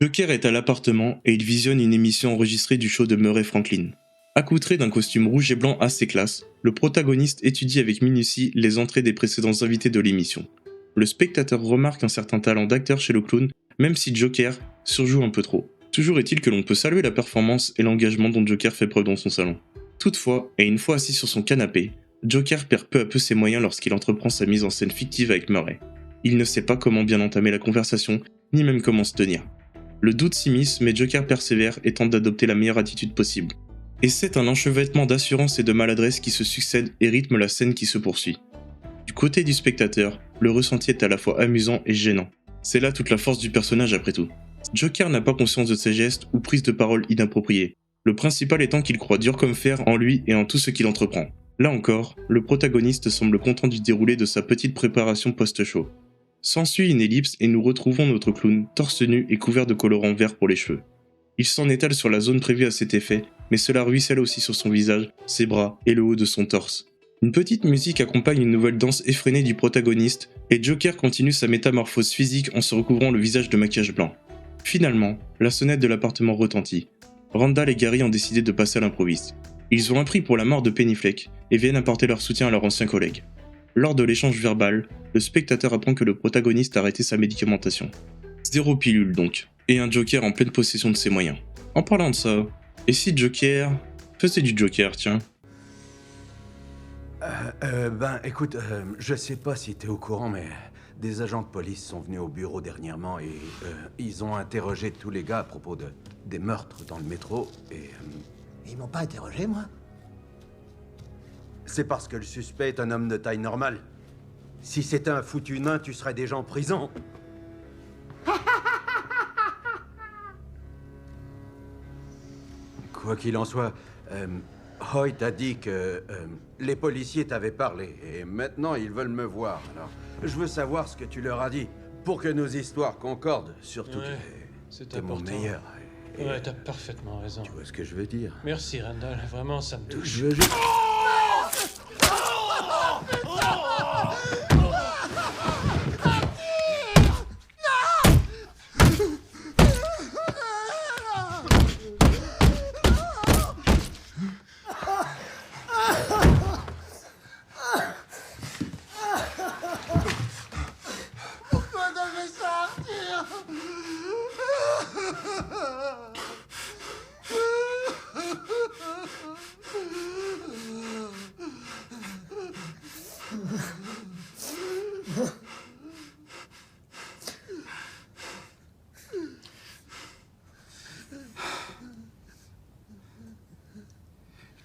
Joker est à l'appartement et il visionne une émission enregistrée du show de Murray Franklin. Accoutré d'un costume rouge et blanc assez classe, le protagoniste étudie avec minutie les entrées des précédents invités de l'émission. Le spectateur remarque un certain talent d'acteur chez le clown, même si Joker surjoue un peu trop. Toujours est-il que l'on peut saluer la performance et l'engagement dont Joker fait preuve dans son salon. Toutefois, et une fois assis sur son canapé, Joker perd peu à peu ses moyens lorsqu'il entreprend sa mise en scène fictive avec Murray. Il ne sait pas comment bien entamer la conversation, ni même comment se tenir. Le doute s'immisce, mais Joker persévère et tente d'adopter la meilleure attitude possible. Et c'est un enchevêtrement d'assurance et de maladresse qui se succèdent et rythme la scène qui se poursuit. Du côté du spectateur, le ressenti est à la fois amusant et gênant. C'est là toute la force du personnage après tout. Joker n'a pas conscience de ses gestes ou prises de parole inappropriées. Le principal étant qu'il croit dur comme fer en lui et en tout ce qu'il entreprend. Là encore, le protagoniste semble content du déroulé de sa petite préparation post-show. S'ensuit une ellipse et nous retrouvons notre clown, torse nu et couvert de colorant vert pour les cheveux. Il s'en étale sur la zone prévue à cet effet, mais cela ruisselle aussi sur son visage, ses bras et le haut de son torse. Une petite musique accompagne une nouvelle danse effrénée du protagoniste, et Joker continue sa métamorphose physique en se recouvrant le visage de maquillage blanc. Finalement, la sonnette de l'appartement retentit. Randall et Gary ont décidé de passer à l'improviste. Ils ont appris pour la mort de Pennyfleck et viennent apporter leur soutien à leur ancien collègue. Lors de l'échange verbal, le spectateur apprend que le protagoniste a arrêté sa médicamentation. 0 pilule donc, et un Joker en pleine possession de ses moyens. En parlant de ça, et si Joker faisait du Joker, tiens? Écoute, je sais pas si t'es au courant, mais des agents de police sont venus au bureau dernièrement et ils ont interrogé tous les gars à propos des meurtres dans le métro et... Ils m'ont pas interrogé, moi? C'est parce que le suspect est un homme de taille normale. Si c'était un foutu nain, tu serais déjà en prison. Quoi qu'il en soit, Hoyt a dit que les policiers t'avaient parlé et maintenant ils veulent me voir. Alors, je veux savoir ce que tu leur as dit pour que nos histoires concordent. Surtout Ouais, que c'est t'es mon important. meilleur. Et Ouais, t'as parfaitement raison. tu vois ce que je veux dire? Merci, Randall. Vraiment, ça me touche. Je veux juste... Pourquoi t'as fait ça, Arthur?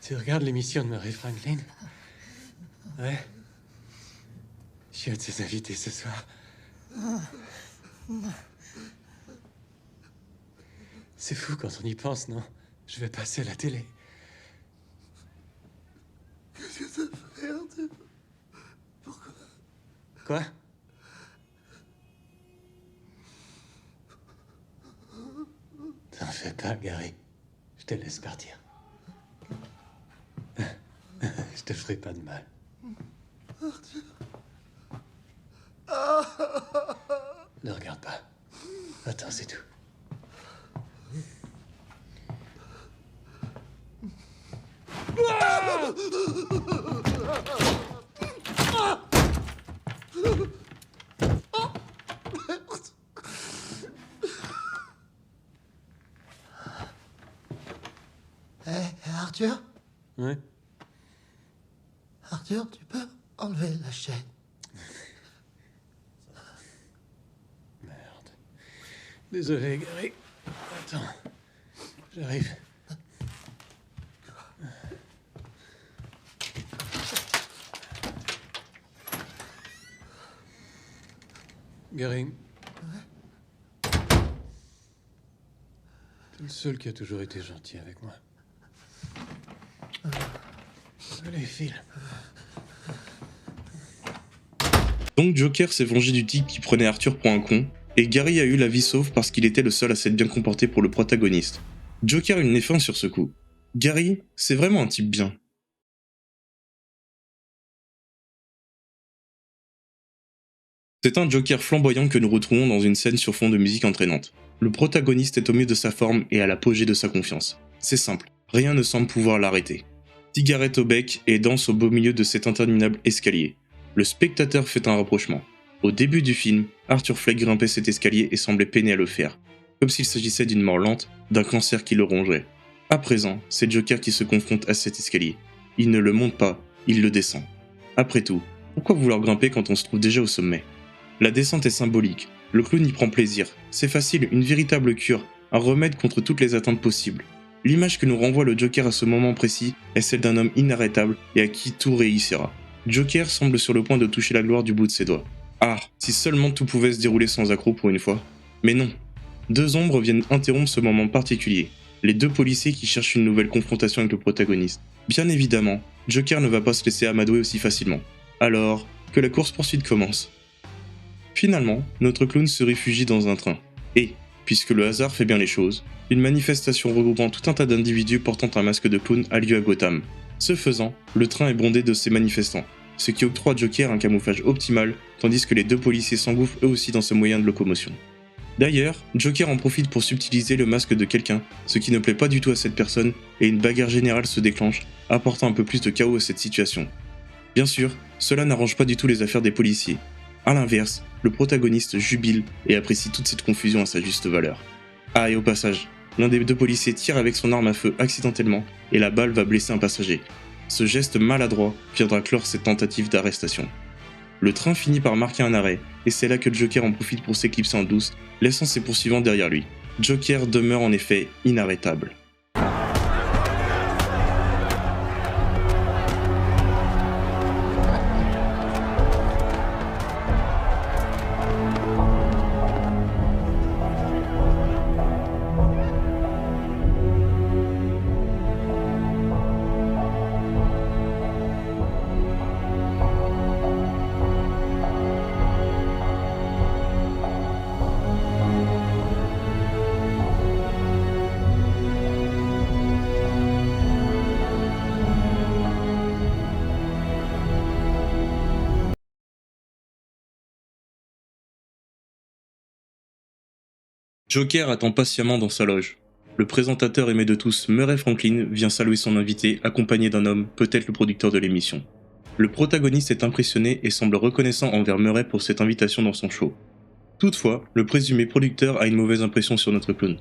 Tu regardes l'émission de Murray Franklin? Ouais. Je suis un de ses invités ce soir. C'est fou quand on y pense, non? Je vais passer à la télé. Qu'est-ce que ça fait, Arthur? Pourquoi? Quoi? T'en fais pas, Gary. Je te laisse partir. Je te ferai pas de mal. Arthur? Ne regarde pas. Attends, c'est tout. Arthur? Ouais? Arthur, tu peux enlever la chaîne? Merde. Désolé, Gary. Attends. J'arrive. Gary. T'es le seul qui a toujours été gentil avec moi. Allez, file. Donc Joker s'est vengé du type qui prenait Arthur pour un con, et Gary a eu la vie sauve parce qu'il était le seul à s'être bien comporté pour le protagoniste. Joker a une fin sur ce coup. Gary, c'est vraiment un type bien. C'est un Joker flamboyant que nous retrouvons dans une scène sur fond de musique entraînante. Le protagoniste est au mieux de sa forme et à l'apogée de sa confiance. C'est simple, rien ne semble pouvoir l'arrêter. Cigarette au bec et danse au beau milieu de cet interminable escalier. Le spectateur fait un rapprochement. Au début du film, Arthur Fleck grimpait cet escalier et semblait peiner à le faire, comme s'il s'agissait d'une mort lente, d'un cancer qui le rongeait. À présent, c'est Joker qui se confronte à cet escalier. Il ne le monte pas, il le descend. Après tout, pourquoi vouloir grimper quand on se trouve déjà au sommet? La descente est symbolique, le clown y prend plaisir, c'est facile, une véritable cure, un remède contre toutes les atteintes possibles. L'image que nous renvoie le Joker à ce moment précis est celle d'un homme inarrêtable et à qui tout réussira. Joker semble sur le point de toucher la gloire du bout de ses doigts. Ah, si seulement tout pouvait se dérouler sans accroc pour une fois. Mais non. Deux ombres viennent interrompre ce moment particulier. Les deux policiers qui cherchent une nouvelle confrontation avec le protagoniste. Bien évidemment, Joker ne va pas se laisser amadouer aussi facilement. Alors, que la course-poursuite commence. Finalement, notre clown se réfugie dans un train. Et, puisque le hasard fait bien les choses, une manifestation regroupant tout un tas d'individus portant un masque de clown a lieu à Gotham. Ce faisant, le train est bondé de ces manifestants, ce qui octroie à Joker un camouflage optimal, tandis que les deux policiers s'engouffrent eux aussi dans ce moyen de locomotion. D'ailleurs, Joker en profite pour subtiliser le masque de quelqu'un, ce qui ne plaît pas du tout à cette personne, et une bagarre générale se déclenche, apportant un peu plus de chaos à cette situation. Bien sûr, cela n'arrange pas du tout les affaires des policiers. A l'inverse, le protagoniste jubile et apprécie toute cette confusion à sa juste valeur. Ah, et au passage, l'un des deux policiers tire avec son arme à feu accidentellement, et la balle va blesser un passager. Ce geste maladroit viendra clore cette tentative d'arrestation. Le train finit par marquer un arrêt, et c'est là que Joker en profite pour s'éclipser en douce, laissant ses poursuivants derrière lui. Joker demeure en effet inarrêtable. Joker attend patiemment dans sa loge. Le présentateur aimé de tous, Murray Franklin, vient saluer son invité, accompagné d'un homme, peut-être le producteur de l'émission. Le protagoniste est impressionné et semble reconnaissant envers Murray pour cette invitation dans son show. Toutefois, le présumé producteur a une mauvaise impression sur notre clown.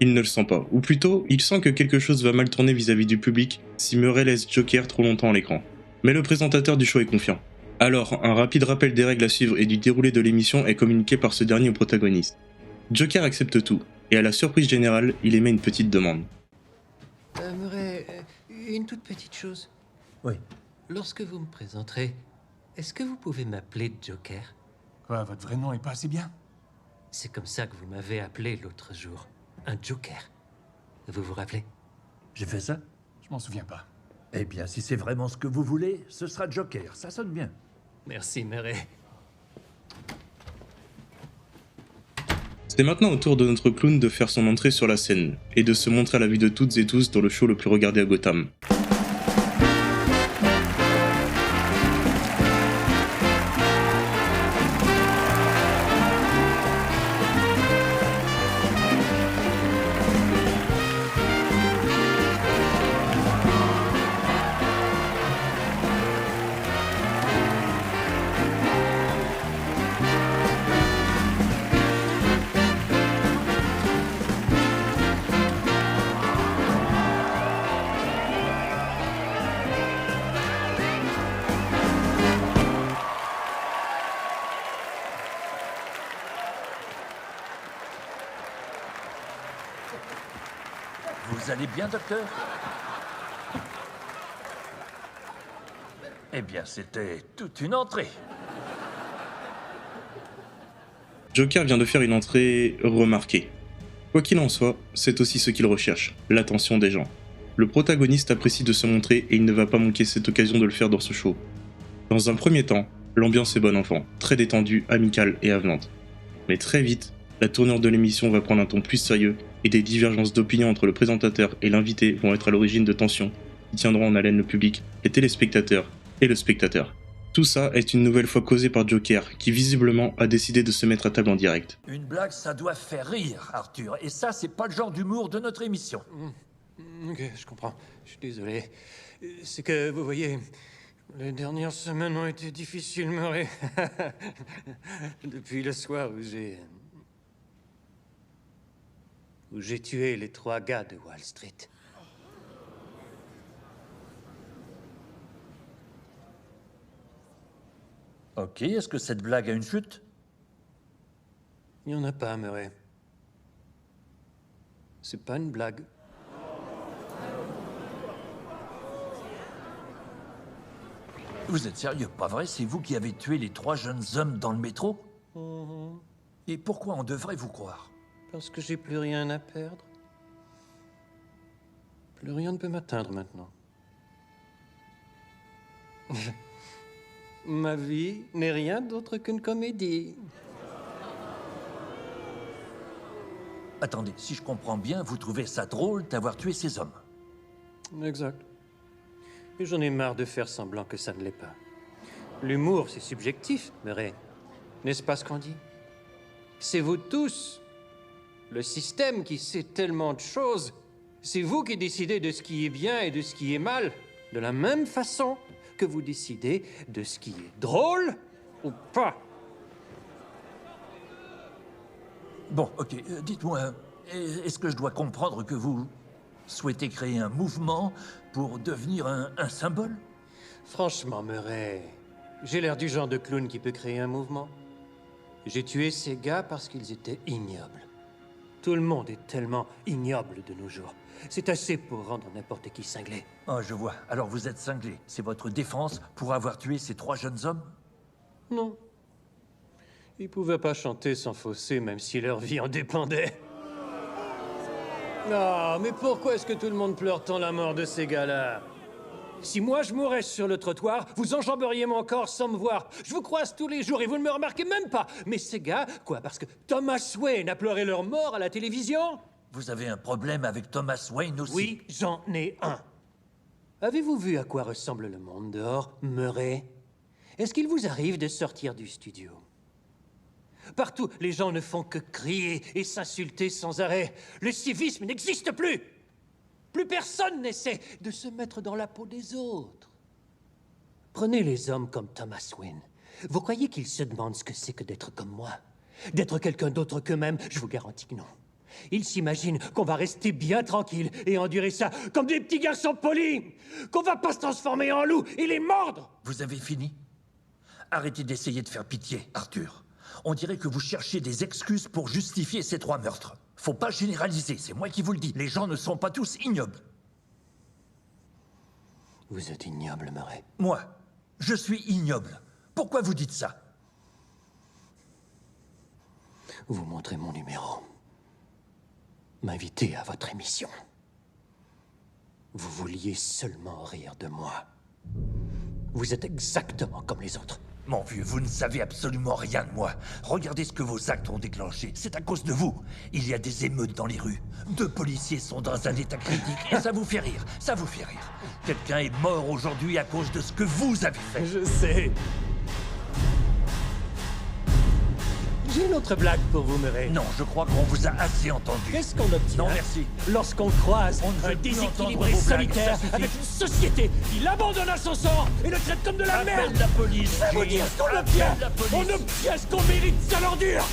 Il ne le sent pas, ou plutôt, il sent que quelque chose va mal tourner vis-à-vis du public si Murray laisse Joker trop longtemps à l'écran. Mais le présentateur du show est confiant. Alors, un rapide rappel des règles à suivre et du déroulé de l'émission est communiqué par ce dernier au protagoniste. Joker accepte tout, et à la surprise générale, il émet une petite demande. Murray, une toute petite chose. Oui. Lorsque vous me présenterez, est-ce que vous pouvez m'appeler Joker? Quoi, votre vrai nom est pas assez bien? C'est comme ça que vous m'avez appelé l'autre jour. Un Joker. Vous vous rappelez? J'ai fait ça? Je m'en souviens pas. Eh bien, si c'est vraiment ce que vous voulez, ce sera Joker. Ça sonne bien. Merci, Murray. C'est maintenant au tour de notre clown de faire son entrée sur la scène, et de se montrer à la vue de toutes et tous dans le show le plus regardé à Gotham. Vous allez bien, docteur? Eh bien, c'était toute une entrée. Joker vient de faire une entrée remarquée. Quoi qu'il en soit, c'est aussi ce qu'il recherche, l'attention des gens. Le protagoniste apprécie de se montrer et il ne va pas manquer cette occasion de le faire dans ce show. Dans un premier temps, l'ambiance est bon enfant, très détendue, amicale et avenante. Mais très vite, la tournure de l'émission va prendre un ton plus sérieux et des divergences d'opinion entre le présentateur et l'invité vont être à l'origine de tensions qui tiendront en haleine le public, les téléspectateurs et le spectateur. Tout ça est une nouvelle fois causé par Joker, qui visiblement a décidé de se mettre à table en direct. Une blague, ça doit faire rire, Arthur. Et ça, c'est pas le genre d'humour de notre émission. Ok, je comprends. Je suis désolé. C'est que, vous voyez, les dernières semaines ont été difficiles, Murray. Depuis le soir où j'ai tué les 3 gars de Wall Street. Ok, est-ce que cette blague a une chute? Il n'y en a pas, Murray. C'est pas une blague. Vous êtes sérieux, pas vrai? C'est vous qui avez tué les 3 jeunes hommes dans le métro? Et pourquoi on devrait vous croire? Parce que j'ai plus rien à perdre. Plus rien ne peut m'atteindre maintenant. Ma vie n'est rien d'autre qu'une comédie. Attendez, si je comprends bien, vous trouvez ça drôle d'avoir tué ces hommes? Exact. Et j'en ai marre de faire semblant que ça ne l'est pas. L'humour, c'est subjectif, Murray. N'est-ce pas ce qu'on dit? C'est vous tous. Le système qui sait tellement de choses. C'est vous qui décidez de ce qui est bien et de ce qui est mal. De la même façon que vous décidez de ce qui est drôle ou pas. Bon, ok, dites-moi, est-ce que je dois comprendre que vous souhaitez créer un mouvement pour devenir un symbole? Franchement, Murray, j'ai l'air du genre de clown qui peut créer un mouvement. J'ai tué ces gars parce qu'ils étaient ignobles. Tout le monde est tellement ignoble de nos jours. C'est assez pour rendre n'importe qui cinglé. Oh, je vois. Alors vous êtes cinglé. C'est votre défense pour avoir tué ces 3 jeunes hommes? Non. Ils pouvaient pas chanter sans fausser, même si leur vie en dépendait. Ah, mais pourquoi est-ce que tout le monde pleure tant la mort de ces gars-là? Si moi je mourais sur le trottoir, vous enjamberiez mon corps sans me voir. Je vous croise tous les jours et vous ne me remarquez même pas. Mais ces gars, quoi, parce que Thomas Wayne a pleuré leur mort à la télévision? Vous avez un problème avec Thomas Wayne aussi? Oui, j'en ai un. Avez-vous vu à quoi ressemble le monde dehors, Murray? Est-ce qu'il vous arrive de sortir du studio? Partout, les gens ne font que crier et s'insulter sans arrêt. Le civisme n'existe plus. Plus personne n'essaie de se mettre dans la peau des autres. Prenez les hommes comme Thomas Wayne. Vous croyez qu'ils se demandent ce que c'est que d'être comme moi? D'être quelqu'un d'autre qu'eux-mêmes? Je vous garantis que non. Ils s'imaginent qu'on va rester bien tranquille et endurer ça comme des petits garçons polis, qu'on va pas se transformer en loup et les mordre. Vous avez fini? Arrêtez d'essayer de faire pitié, Arthur. On dirait que vous cherchez des excuses pour justifier ces 3 meurtres. Faut pas généraliser, c'est moi qui vous le dis. Les gens ne sont pas tous ignobles. Vous êtes ignoble, Murray. Moi, je suis ignoble. Pourquoi vous dites ça? Vous montrez mon numéro. M'invitez à votre émission. Vous vouliez seulement rire de moi. Vous êtes exactement comme les autres. Mon vieux, vous ne savez absolument rien de moi. Regardez ce que vos actes ont déclenché. C'est à cause de vous. Il y a des émeutes dans les rues. 2 policiers sont dans un état critique. Et ça vous fait rire. Ça vous fait rire. Quelqu'un est mort aujourd'hui à cause de ce que vous avez fait. Je sais. J'ai une autre blague pour vous, Murray. Non, je crois qu'on vous a assez entendu. Qu'est-ce qu'on obtient Non, merci. lorsqu'on croise On ne veut un plus déséquilibré entendre vos blagues, solitaire ça suffit. avec une société qui l'abandonne à son sort et le traite comme de la Appelle merde? la police. Ça vous dire ce qu'on Appelle obtient? la police. On obtient ce qu'on mérite, sale ordure!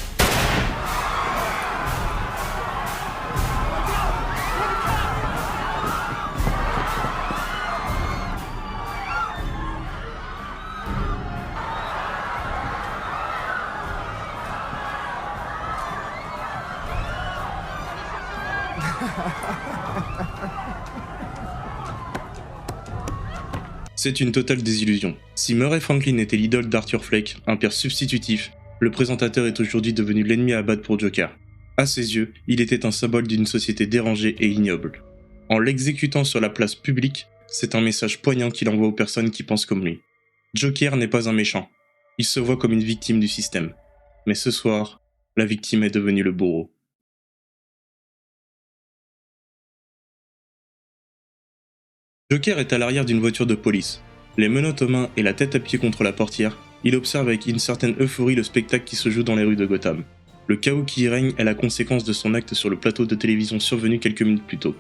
C'est une totale désillusion. Si Murray Franklin était l'idole d'Arthur Fleck, un père substitutif, le présentateur est aujourd'hui devenu l'ennemi à abattre pour Joker. À ses yeux, il était un symbole d'une société dérangée et ignoble. En l'exécutant sur la place publique, c'est un message poignant qu'il envoie aux personnes qui pensent comme lui. Joker n'est pas un méchant. Il se voit comme une victime du système. Mais ce soir, la victime est devenue le bourreau. Joker est à l'arrière d'une voiture de police. Les menottes aux mains et la tête à pied contre la portière, il observe avec une certaine euphorie le spectacle qui se joue dans les rues de Gotham. Le chaos qui y règne est la conséquence de son acte sur le plateau de télévision survenu quelques minutes plus tôt.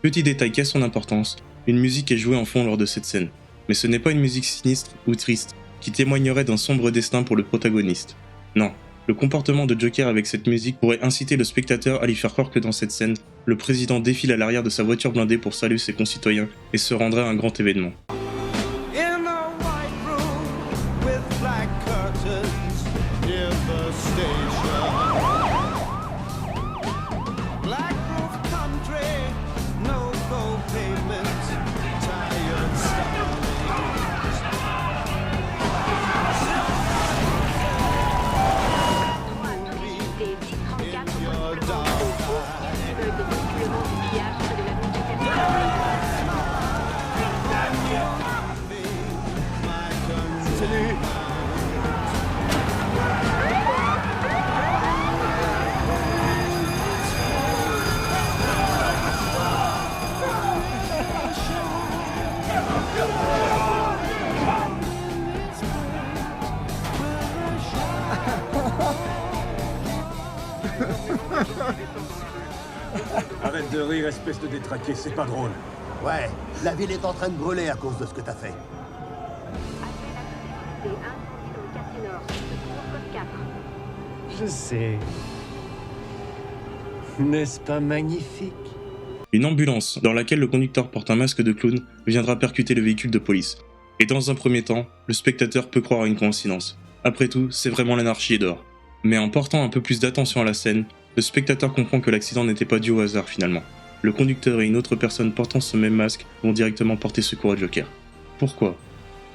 Petit détail qui a son importance, une musique est jouée en fond lors de cette scène, mais ce n'est pas une musique sinistre ou triste, qui témoignerait d'un sombre destin pour le protagoniste. Non, le comportement de Joker avec cette musique pourrait inciter le spectateur à lui faire croire que dans cette scène, le président défile à l'arrière de sa voiture blindée pour saluer ses concitoyens et se rendrait à un grand événement. In a white room with black curtains near the station. Black roof country, no gold pavement, tired starlings. In your dark Arrête de rire, espèce de détraqué, c'est pas drôle. Ouais, la ville est en train de brûler à cause de ce que t'as fait. Je sais. N'est-ce pas magnifique? Une ambulance, dans laquelle le conducteur porte un masque de clown, viendra percuter le véhicule de police. Et dans un premier temps, le spectateur peut croire à une coïncidence. Après tout, c'est vraiment l'anarchie et dehors. Mais en portant un peu plus d'attention à la scène, le spectateur comprend que l'accident n'était pas dû au hasard finalement. Le conducteur et une autre personne portant ce même masque vont directement porter secours à Joker. Pourquoi?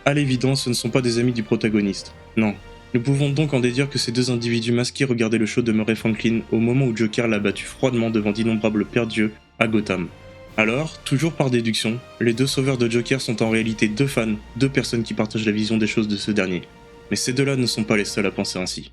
À l'évidence, ce ne sont pas des amis du protagoniste. Non. Nous pouvons donc en déduire que ces deux individus masqués regardaient le show de Murray Franklin au moment où Joker l'a battu froidement devant d'innombrables père-dieux à Gotham. Alors, toujours par déduction, les deux sauveurs de Joker sont en réalité deux fans, deux personnes qui partagent la vision des choses de ce dernier. Mais ces deux-là ne sont pas les seuls à penser ainsi.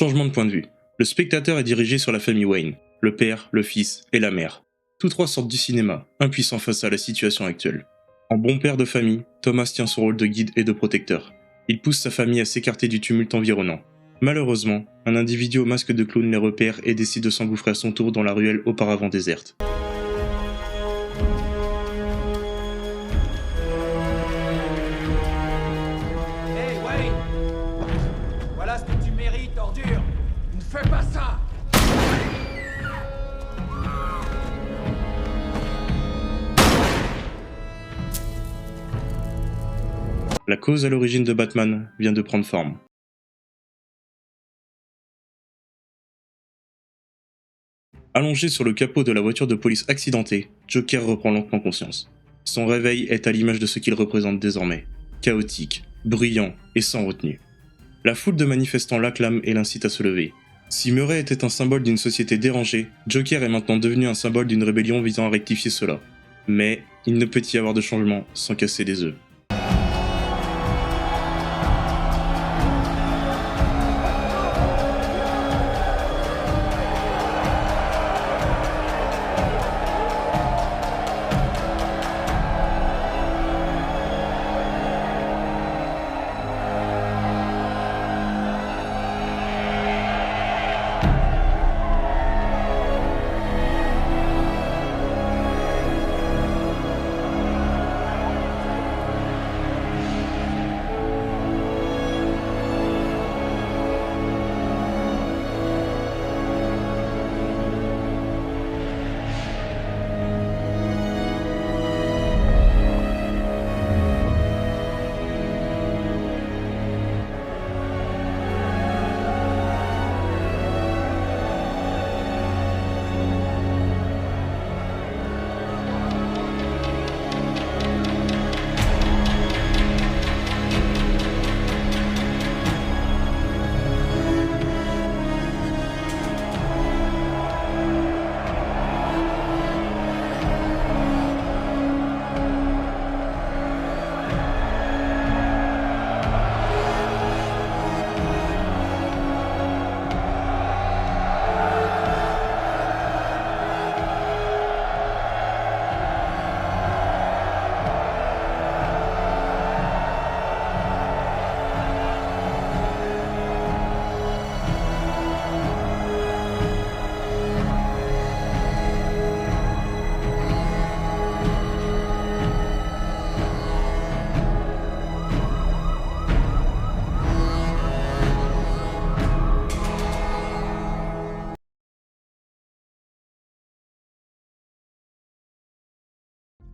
Changement de point de vue. Le spectateur est dirigé sur la famille Wayne, le père, le fils et la mère. Tous trois sortent du cinéma, impuissants face à la situation actuelle. En bon père de famille, Thomas tient son rôle de guide et de protecteur. Il pousse sa famille à s'écarter du tumulte environnant. Malheureusement, un individu au masque de clown les repère et décide de s'engouffrer à son tour dans la ruelle auparavant déserte. Hey Wayne, voilà ce que tu mérites, ordure. Ne fais pas ça. La cause à l'origine de Batman vient de prendre forme. Allongé sur le capot de la voiture de police accidentée, Joker reprend lentement conscience. Son réveil est à l'image de ce qu'il représente désormais. Chaotique, bruyant et sans retenue. La foule de manifestants l'acclame et l'incite à se lever. Si Murray était un symbole d'une société dérangée, Joker est maintenant devenu un symbole d'une rébellion visant à rectifier cela. Mais il ne peut y avoir de changement sans casser des œufs.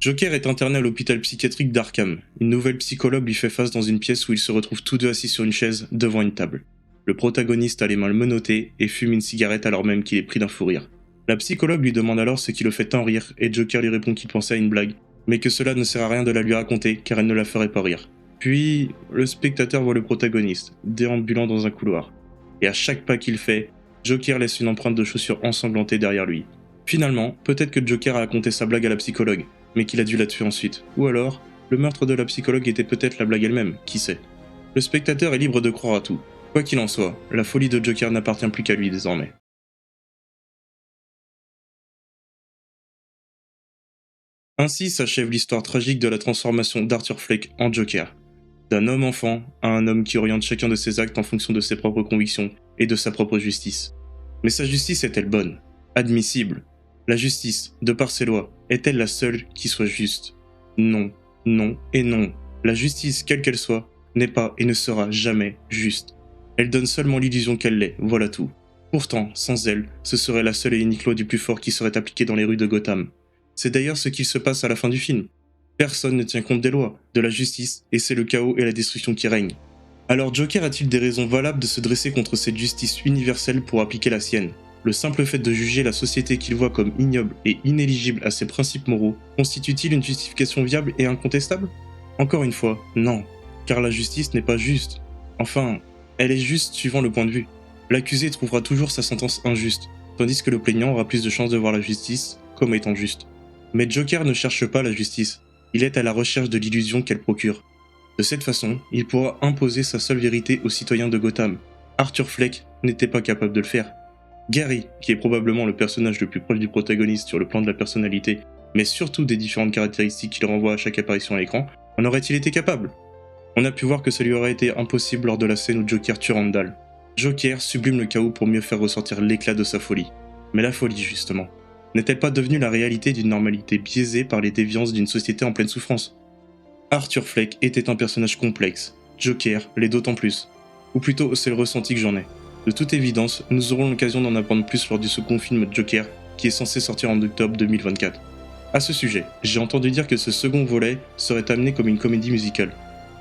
Joker est interné à l'hôpital psychiatrique d'Arkham. Une nouvelle psychologue lui fait face dans une pièce où ils se retrouvent tous deux assis sur une chaise devant une table. Le protagoniste a les mains menottées et fume une cigarette alors même qu'il est pris d'un fou rire. La psychologue lui demande alors ce qui le fait tant rire et Joker lui répond qu'il pensait à une blague, mais que cela ne sert à rien de la lui raconter car elle ne la ferait pas rire. Puis, le spectateur voit le protagoniste, déambulant dans un couloir. Et à chaque pas qu'il fait, Joker laisse une empreinte de chaussure ensanglantée derrière lui. Finalement, peut-être que Joker a raconté sa blague à la psychologue, mais qu'il a dû la tuer ensuite. Ou alors, le meurtre de la psychologue était peut-être la blague elle-même, qui sait. Le spectateur est libre de croire à tout. Quoi qu'il en soit, la folie de Joker n'appartient plus qu'à lui désormais. Ainsi s'achève l'histoire tragique de la transformation d'Arthur Fleck en Joker. D'un homme-enfant à un homme qui oriente chacun de ses actes en fonction de ses propres convictions et de sa propre justice. Mais sa justice est-elle bonne? Admissible? La justice, de par ses lois, est-elle la seule qui soit juste? Non, non et non. La justice, quelle qu'elle soit, n'est pas et ne sera jamais juste. Elle donne seulement l'illusion qu'elle l'est, voilà tout. Pourtant, sans elle, ce serait la seule et unique loi du plus fort qui serait appliquée dans les rues de Gotham. C'est d'ailleurs ce qu'il se passe à la fin du film. Personne ne tient compte des lois, de la justice, et c'est le chaos et la destruction qui règnent. Alors Joker a-t-il des raisons valables de se dresser contre cette justice universelle pour appliquer la sienne? Le simple fait de juger la société qu'il voit comme ignoble et inéligible à ses principes moraux constitue-t-il une justification viable et incontestable? Encore une fois, non, car la justice n'est pas juste. Enfin, elle est juste suivant le point de vue. L'accusé trouvera toujours sa sentence injuste, tandis que le plaignant aura plus de chances de voir la justice comme étant juste. Mais Joker ne cherche pas la justice, il est à la recherche de l'illusion qu'elle procure. De cette façon, il pourra imposer sa seule vérité aux citoyens de Gotham. Arthur Fleck n'était pas capable de le faire. Gary, qui est probablement le personnage le plus proche du protagoniste sur le plan de la personnalité, mais surtout des différentes caractéristiques qu'il renvoie à chaque apparition à l'écran, en aurait-il été capable? On a pu voir que ça lui aurait été impossible lors de la scène où Joker tue Randall. Joker sublime le chaos pour mieux faire ressortir l'éclat de sa folie. Mais la folie, justement, n'est-elle pas devenue la réalité d'une normalité biaisée par les déviances d'une société en pleine souffrance? Arthur Fleck était un personnage complexe, Joker l'est d'autant plus. Ou plutôt, c'est le ressenti que j'en ai. De toute évidence, nous aurons l'occasion d'en apprendre plus lors du second film Joker, qui est censé sortir en octobre 2024. À ce sujet, j'ai entendu dire que ce second volet serait amené comme une comédie musicale.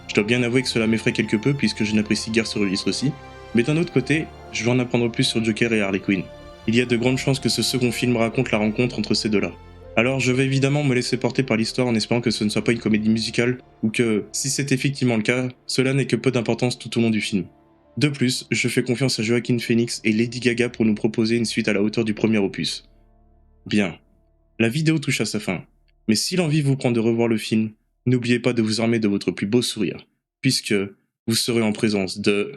Je dois bien avouer que cela m'effraie quelque peu puisque je n'apprécie guère ce registre-ci, mais d'un autre côté, je veux en apprendre plus sur Joker et Harley Quinn. Il y a de grandes chances que ce second film raconte la rencontre entre ces deux-là. Alors je vais évidemment me laisser porter par l'histoire en espérant que ce ne soit pas une comédie musicale, ou que, si c'est effectivement le cas, cela n'ait que peu d'importance tout au long du film. De plus, je fais confiance à Joaquin Phoenix et Lady Gaga pour nous proposer une suite à la hauteur du premier opus. Bien. La vidéo touche à sa fin, mais si l'envie vous prend de revoir le film, n'oubliez pas de vous armer de votre plus beau sourire, puisque vous serez en présence de...